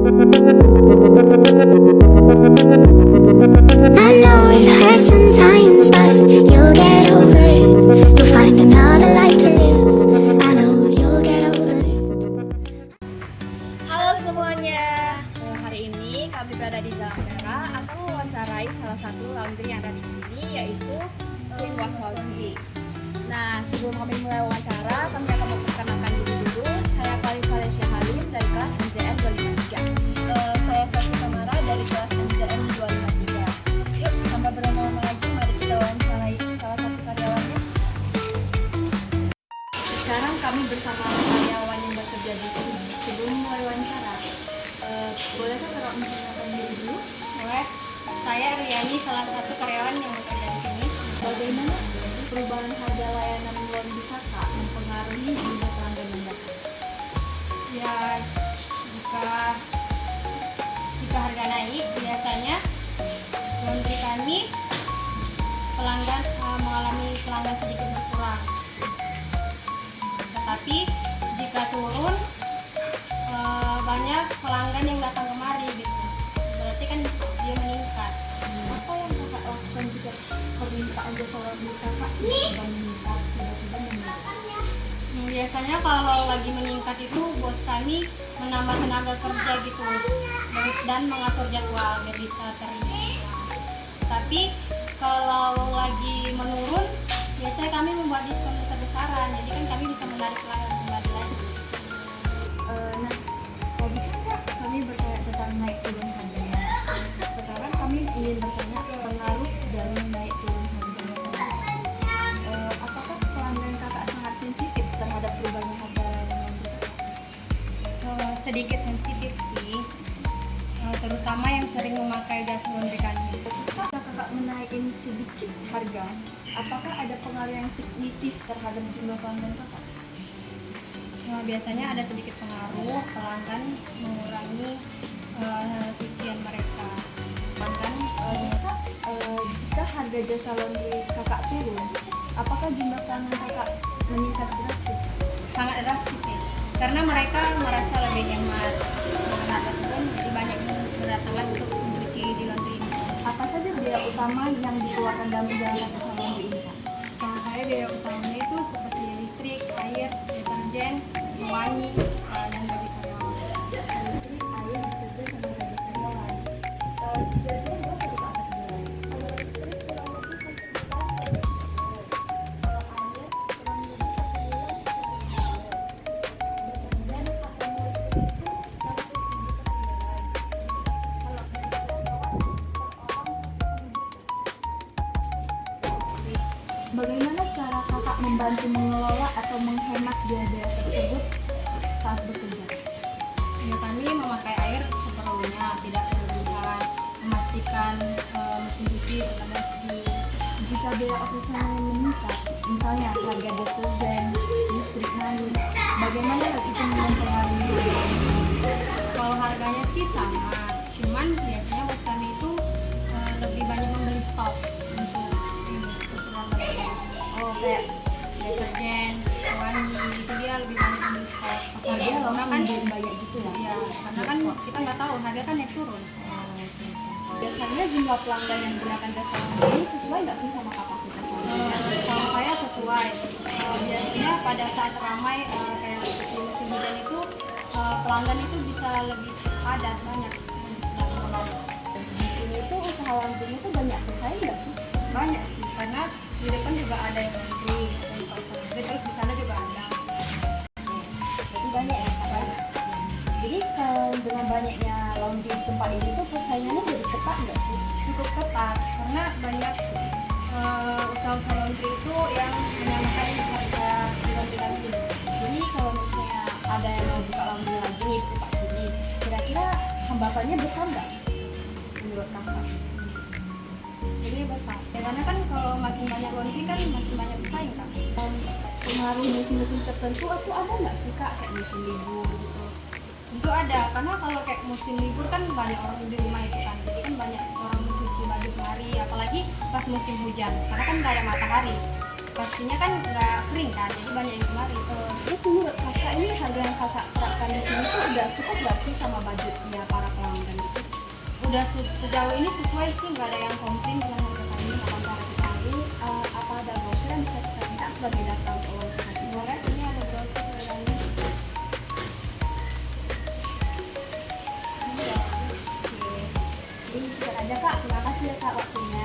I know it hurts sometimes, but you'll get over it. You'll find another life to live. I know you'll get over it. Halo semuanya, hari ini kami berada di Jalan Merah akan mewawancarai salah satu laundry yang ada di sini, yaitu Queen Was Laundry. Nah, sebelum kami mulai wawancara, kami akan memperkenalkan diri dulu. Saya Khalif Valencia Halim dari kelas NJM 253. Saya Sofi Tamara dari kelas NJM 253. Yuk, tanpa berlama-lama lagi, mari kita wawancarai salah satu karyawannya. Sekarang kami bersama karyawan yang bekerja di sini. Sebelum mulai wawancara, bolehkah kakak memperkenalkan diri dulu? Boleh. Saya Riani, salah satu karyawan yang bekerja di sini. Bagaimana perubahan harga layanan laundry kakak mempengaruhi jumlah pelanggan yang datang? Ya, jika harga naik, biasanya laundry kami pelanggan mengalami pelanggan sedikit berkurang. Tetapi jika turun, banyak pelanggan yang datang kemari gitu. Berarti kan dia meningkat. Apa yang kakak lakukan jika permintaan jasa laundry kakak tiba-tiba meningkat, tiba-tiba meningkat? Biasanya kalau lagi meningkat itu bos kami menambah tenaga kerja gitu dan mengatur jadwal biar bisa terisi. Tapi kalau lagi menurun, biasanya kami membuat diskon besar-besaran, jadi kan kami bisa menarik pelanggan kembali lagi. Nah, tadi kan Kak, kami bertanya tentang naik turun harganya. Sekarang kami ingin bertanya pengaruh dari naik turun harganya. Apakah pelanggan kakak sangat sensitif terhadap perubahan harga laundry kakak? Sedikit sensitif sih, terutama yang sering memakai jasa laundry kami. Ketika kakak menaikin sedikit harga, apakah ada pengaruh yang signifikan terhadap jumlah pelanggan kakak? Biasanya ada sedikit pengaruh, pelanggan mengurangi cucian mereka. Pelanggan Jika harga jasa laundry kakak turun, apakah jumlah pelanggan kakak meningkat drastis? sangat drastis sih, karena mereka merasa lebih hemat dengan harga turun, jadi banyak yang berdatangan untuk mencuci di laundry ini. Apa saja biaya utama yang dikeluarkan dalam menjalankan jasa laundry ini Kak? Setahu saya biaya utamanya itu seperti listrik, air, deterjen, pewangi, dan bagi karyawan. Listrik, air, deterjen, sama gaji karyawan. Kira-kira berapa tuh Kak satu bulan? Kalau listrik kurang lebih 1 juta per bulan. Kalau air kurang lebih 1 bulan 1 juta. Deterjen pakai listrik itu 100 ribu per bulan. Kalau gaji karyawan per orang 1 juta. Bagaimana cara kakak membantu mengelola atau menghemat biaya tersebut saat bekerja? Ya, kami memakai air seperlunya, tidak berlebihan, memastikan mesin cuci tetap bersih. Jika biaya operasional meningkat, misalnya harga deterjen, listrik naik, bagaimana hal itu mempengaruhi harga? Kalau harganya sih sama, cuman biasanya bos kami itu lebih banyak membeli stok untuk keperluan mereka. Oh, kayak Deterjen, pewangi, itu dia lebih banyak membeli stok. Pas harga dia turun lama kan, banyak gitu ya? iya, karena kan kita nggak tahu harga kan naik turun. Biasanya jumlah pelanggan yang menggunakan jasa laundry ini sesuai nggak sih sama kapasitas laundry? Kalau saya sesuai, biasanya pada saat ramai kayak di musim hujan itu pelanggan itu bisa lebih padat banyak. Di sini tuh usaha laundry itu banyak pesaing nggak sih? Banyak sih, karena di depan juga ada yang laundry, ada yang kawasan laundry, terus di sana juga ada. Jadi banyak ya Kak? Banyak. Jadi kalau dengan banyaknya laundry di tempat ini tuh persaingannya jadi ketat nggak sih? Cukup ketat karena banyak usaha-usaha laundry itu yang menyamakan harga di laundry kami. Jadi kalau misalnya ada yang mau buka laundry lagi nih di tempat sini, kira-kira hambatannya besar nggak menurut kakak? Ini besar. Ya, karena kan kalau makin banyak laundry kan makin banyak pesaing kan. Pengaruh musim-musim tertentu atau ada nggak sih Kak kayak musim libur gitu? Itu ada, karena kalau kayak musim libur kan banyak orang di rumah itu kan, jadi kan banyak orang mencuci baju sehari, apalagi pas musim hujan, karena kan nggak ada matahari. pastinya kan nggak kering kan, jadi banyak yang kemarin. Terus menurut kakak ini harga yang kakak terapkan di sini tuh udah cukup nggak sih sama budgetnya para pelanggan itu? Udah sejauh ini sesuai sih, nggak ada yang komplain dengan harga kami. Kapan cara kita ini apa ada brosur yang bisa kita minta sebagai data untuk wawancara kita? Boleh, ini ada brosur dalamnya. Oke. Jadi sekian aja kak, terima kasih ya kak waktunya.